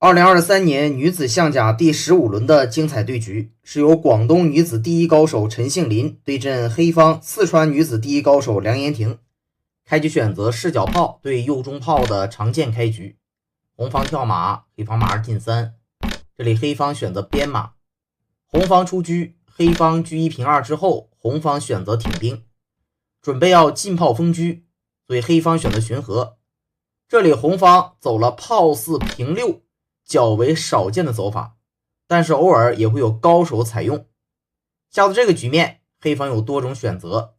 2023年女子象甲第15轮的精彩对局是由广东女子第一高手陈杏林对阵黑方四川女子第一高手梁妍婷。开局选择视角炮对右中炮的常见开局，红方跳马，黑方马二进三。这里黑方选择边马，红方出车，黑方车一平二之后，红方选择挺兵，准备要进炮封车，所以黑方选择巡河。这里红方走了炮四平六，较为少见的走法，但是偶尔也会有高手采用。下到这个局面，黑方有多种选择。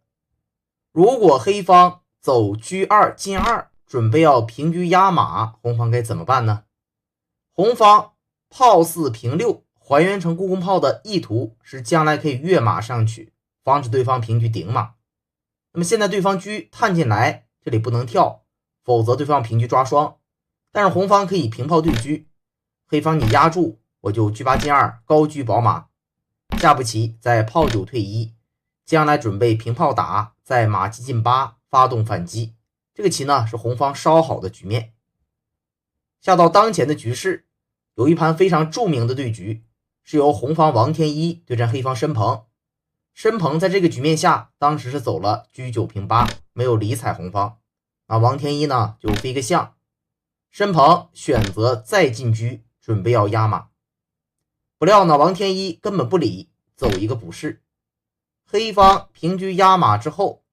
如果黑方走车二进二，准备要平车压马，红方该怎么办呢？红方炮四平六，还原成故宫炮的意图是将来可以跃马上去，防止对方平车顶马。那么现在对方车探进来，这里不能跳，否则对方平车抓双。但是红方可以平炮对车，黑方你压住，我就车八进二，高车保马，下不棋再炮九退一，将来准备平炮打，再马七进八，发动反击。这个棋呢是红方稍好的局面。下到当前的局势，有一盘非常著名的对局，是由红方王天一对阵黑方申鹏。申鹏在这个局面下，当时是走了车九平八，没有理睬红方。王天一呢就飞个象，申鹏选择再进车，准备要压马。不料呢王天一根本不理，走一个补士。黑方平车压马之后，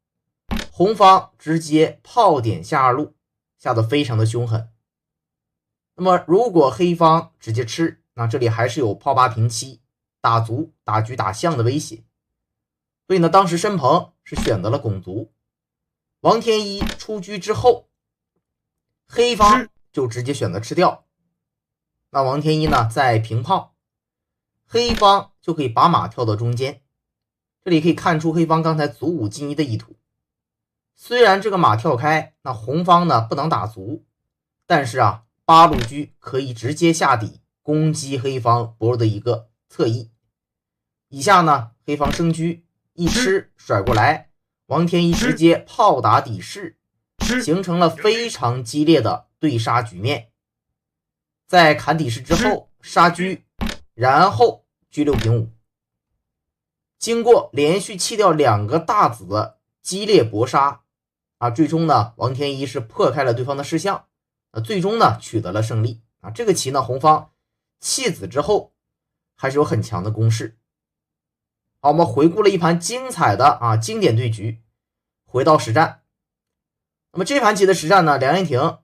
红方直接炮点下二路，下得非常的凶狠。那么如果黑方直接吃，那这里还是有炮八平七，打卒打车打象的威胁。所以呢当时申鹏是选择了拱卒。王天一出车之后，黑方就直接选择吃掉。那王天一呢再平炮，黑方就可以把马跳到中间。这里可以看出黑方刚才卒五进一的意图。虽然这个马跳开，那红方呢不能打卒，但是八路车可以直接下底攻击黑方薄弱的一个侧翼。以下呢黑方升车一吃甩过来，王天一直接炮打底士，形成了非常激烈的对杀局面。在砍底士之后杀车，然后车六平五。经过连续弃掉两个大子的激烈搏杀最终呢王天一是破开了对方的士象，最终呢取得了胜利这个棋呢红方弃子之后还是有很强的攻势。好，我们回顾了一盘精彩的经典对局，回到实战。那么这盘棋的实战呢，梁妍婷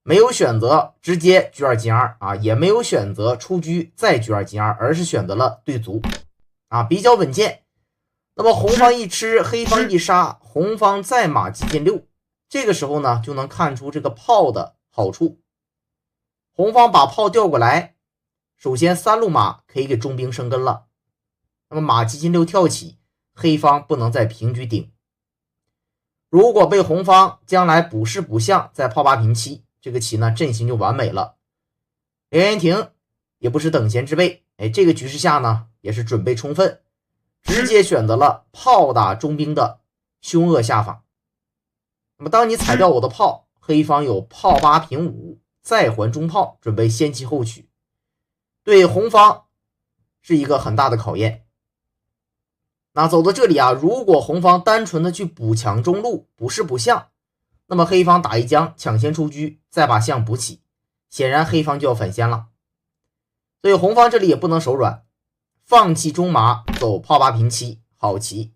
没有选择直接车二进二也没有选择出车再车二进二，而是选择了对卒比较稳健。那么红方一吃，黑方一杀，红方再马七进六，这个时候呢就能看出这个炮的好处。红方把炮调过来，首先三路马可以给中兵生根了。那么马七进六跳起，黑方不能再平车顶。如果被红方将来补士补象再炮八平七，这个棋呢阵型就完美了。梁妍婷也不是等闲之辈，这个局势下呢也是准备充分，直接选择了炮打中兵的凶恶下法。那么当你踩掉我的炮，黑方有炮八平五，再还中炮，准备先弃后取，对红方是一个很大的考验。那走到这里如果红方单纯的去补强中路，补士补象，那么黑方打一将抢先出车，再把象补起，显然黑方就要反先了。所以红方这里也不能手软，放弃中马，走炮八平七，好棋。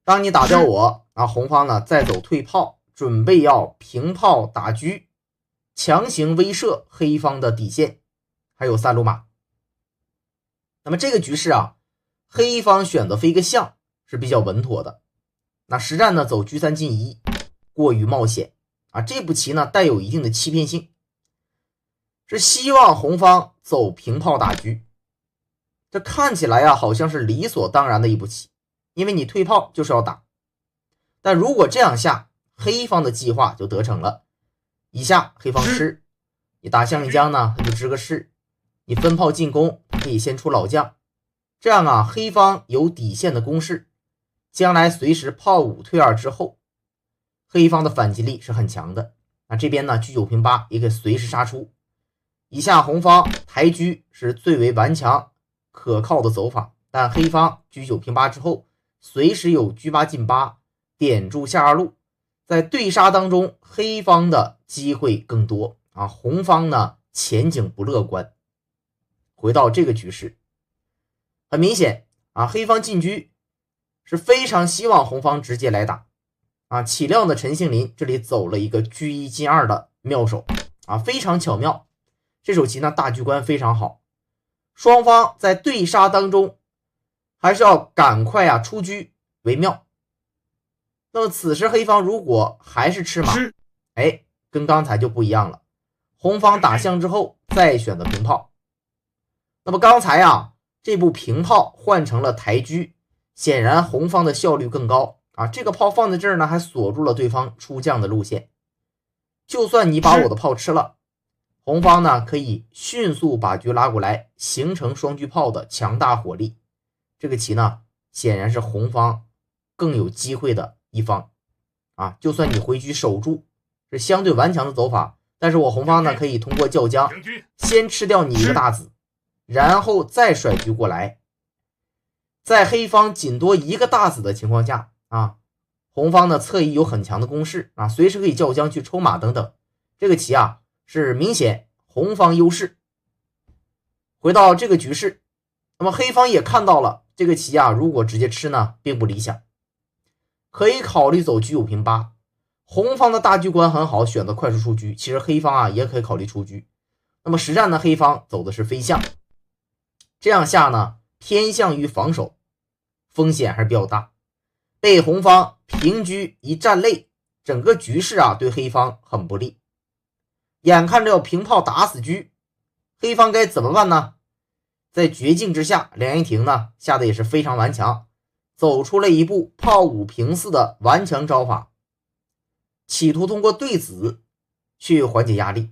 当你打掉我红方呢再走退炮，准备要平炮打车，强行威慑黑方的底线，还有三路马。那么这个局势黑方选择飞个象是比较稳妥的。那实战呢走车三进一，过于冒险这步棋呢带有一定的欺骗性，是希望红方走平炮打车。这看起来好像是理所当然的一步棋，因为你退炮就是要打。但如果这样下，黑方的计划就得逞了。以下黑方吃，你打象一将呢他就支个士，你分炮进攻可以先出老将，这样黑方有底线的攻势，将来随时炮五退二之后，黑方的反击力是很强的。这边呢车九平八也可以随时杀出。以下红方抬车是最为顽强可靠的走法，但黑方车9平8之后，随时有车8进8点住下二路，在对杀当中，黑方的机会更多啊，红方呢前景不乐观。回到这个局势，很明显啊，黑方进车是非常希望红方直接来打啊。起亮的陈杏林这里走了一个车1进2的妙手啊，非常巧妙。这手棋呢大局观非常好，双方在对杀当中还是要赶快啊出车为妙。那么此时黑方如果还是吃马，跟刚才就不一样了。红方打象之后再选择平炮。那么刚才啊这步平炮换成了抬车，显然红方的效率更高啊。这个炮放在这儿呢，还锁住了对方出将的路线。就算你把我的炮吃了，红方呢可以迅速把车拉过来，形成双车炮的强大火力。这个棋呢显然是红方更有机会的一方啊。就算你回车守住是相对顽强的走法，但是我红方呢可以通过叫将先吃掉你一个大子，然后再甩车过来。在黑方仅多一个大子的情况下啊，红方的侧翼有很强的攻势啊，随时可以叫将去抽马等等。这个棋啊是明显红方优势。回到这个局势，那么黑方也看到了这个棋啊，如果直接吃呢并不理想，可以考虑走车5平8。红方的大局观很好，选择快速出车，其实黑方啊也可以考虑出车。那么实战呢，黑方走的是飞象，这样下呢偏向于防守，风险还是比较大，被红方平车一战累，整个局势啊对黑方很不利。眼看着要平炮打死车，黑方该怎么办呢？在绝境之下，梁彦廷呢下的也是非常顽强，走出了一步炮5平4的顽强招法，企图通过对子去缓解压力。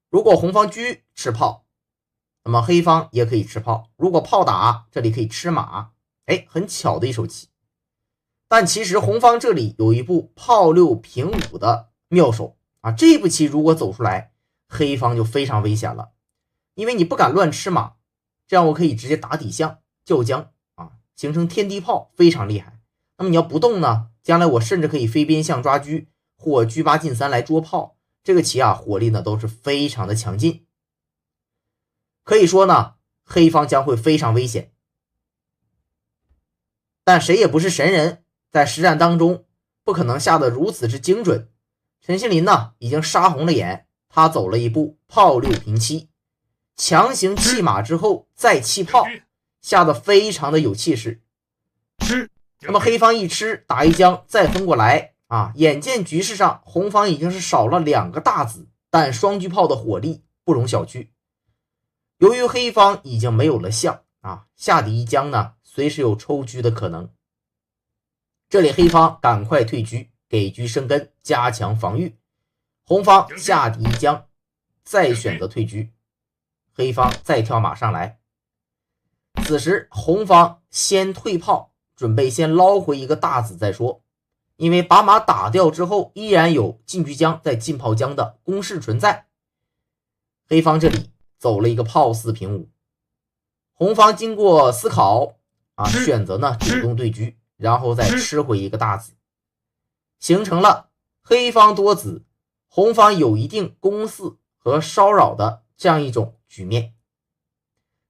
如果红方车吃炮，那么黑方也可以吃炮，如果炮打，这里可以吃马，很巧的一手棋。但其实红方这里有一步炮6平5的妙手啊，这步棋如果走出来，黑方就非常危险了，因为你不敢乱吃马，这样我可以直接打底象叫将啊，形成天地炮，非常厉害。那么你要不动呢，将来我甚至可以飞边象抓车或车8进3来捉炮，这个棋啊火力呢都是非常的强劲，可以说呢黑方将会非常危险。但谁也不是神人，在实战当中不可能下得如此之精准。陈杏林呢已经杀红了眼，他走了一步炮6平7，强行弃马之后再弃炮，下得非常的有气势。那么黑方一吃打一将再分过来啊，眼见局势上红方已经是少了2个大子，但双车炮的火力不容小觑。由于黑方已经没有了象啊，下底一将呢随时有抽车的可能。这里黑方赶快退车，给车生根，加强防御。红方下底一将，再选择退车，黑方再跳马上来。此时红方先退炮，准备先捞回一个大子再说，因为把马打掉之后依然有进车将在进炮将的攻势存在。黑方这里走了一个炮4平5，红方经过思考啊，选择呢主动对车，然后再吃回一个大子，形成了黑方多子，红方有一定攻肆和骚扰的这样一种局面。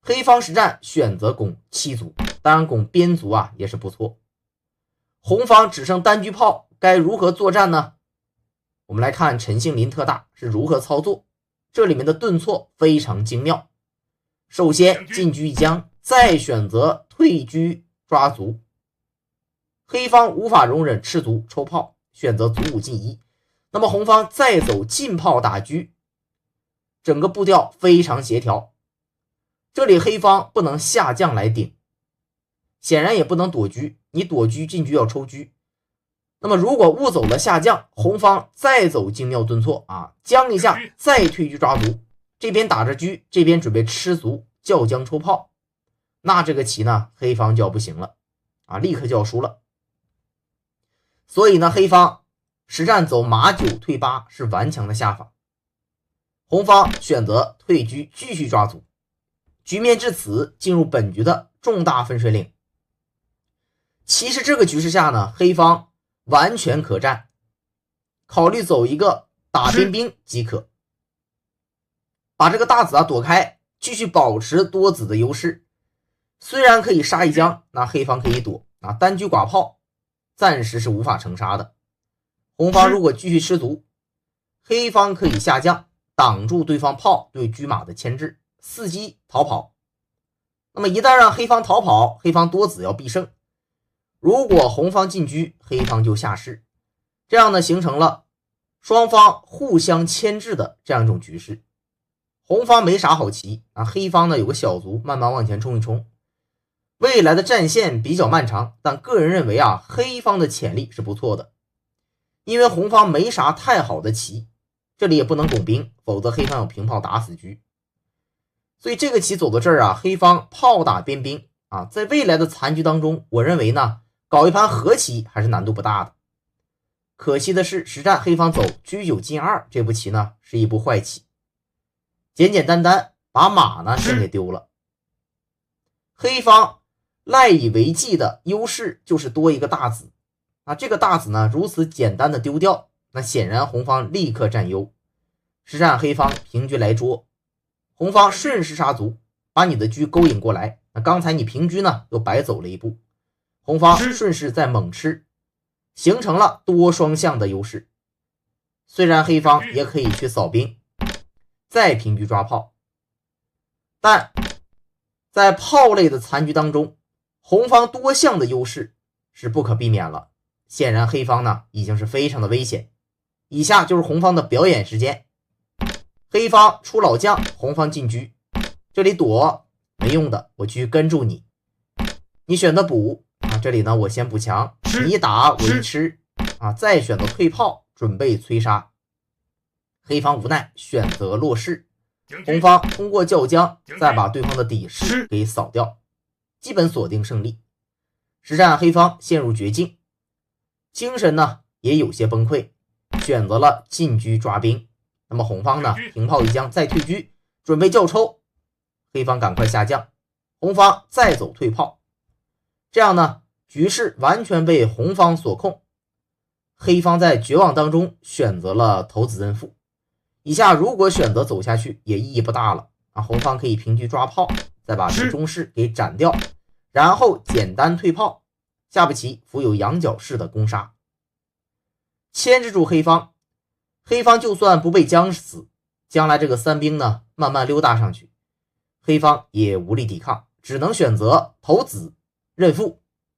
黑方实战选择拱7卒，当然拱边卒啊也是不错。红方只剩单车炮，该如何作战呢？我们来看陈杏林特大是如何操作，这里面的顿挫非常精妙。首先进车一将，再选择退车抓卒，黑方无法容忍吃卒抽炮，选择卒5进1，那么红方再走进炮打车，整个步调非常协调。这里黑方不能下将来顶，显然也不能躲车，你躲车进车要抽车。那么如果误走了下将，红方再走精妙顿挫啊，将一下再退车抓卒，这边打着车，这边准备吃卒叫将抽炮，那这个棋呢黑方就要不行了啊，立刻就要输了。所以呢黑方实战走马9退8是顽强的下法。红方选择退车继续抓卒，局面至此进入本局的重大分水岭。其实这个局势下呢，黑方完全可战，考虑走一个打边兵即可，把这个大子躲开，继续保持多子的优势。虽然可以杀一将，那黑方可以躲单车寡炮，暂时是无法成杀的。红方如果继续吃卒，黑方可以下将挡住对方炮对车马的牵制，伺机逃跑。那么一旦让黑方逃跑，黑方多子要必胜。如果红方进车，黑方就下士，这样呢形成了双方互相牵制的这样一种局势。红方没啥好棋黑方呢有个小卒慢慢往前冲一冲。未来的战线比较漫长，但个人认为黑方的潜力是不错的，因为红方没啥太好的棋，这里也不能拱兵，否则黑方有平炮打死局。所以这个棋走到这儿黑方炮打边兵在未来的残局当中，我认为呢搞一盘和棋还是难度不大的。可惜的是，实战黑方走车9进2，这步棋呢是一步坏棋，简简单单把马呢先给丢了。黑方赖以为继的优势就是多一个大子这个大子呢如此简单的丢掉，那显然红方立刻占优。实战黑方平车来捉，红方顺势杀卒，把你的车勾引过来，那刚才你平车呢又白走了一步，红方顺势再猛吃，形成了多双向的优势。虽然黑方也可以去扫兵再平车抓炮，但在炮类的残局当中，红方多项的优势是不可避免了。显然黑方呢已经是非常的危险。以下就是红方的表演时间。黑方出老将，红方进车，这里躲没用的，我去跟住你，你选择补这里呢我先补强，你一打我一吃再选择退炮准备催杀。黑方无奈选择落士，红方通过叫将再把对方的底士给扫掉，基本锁定胜利。实战黑方陷入绝境，精神呢也有些崩溃，选择了进车抓兵。那么红方呢平炮一将再退车，准备叫抽，黑方赶快下将，红方再走退炮，这样呢局势完全被红方所控。黑方在绝望当中选择了投子认负，以下如果选择走下去也意义不大了红方可以平车抓炮，再把这个中士给斩掉，然后简单退炮，下步棋伏有羊角式的攻杀，牵制住黑方。黑方就算不被将死，将来这个三兵呢慢慢溜达上去，黑方也无力抵抗，只能选择投子认负。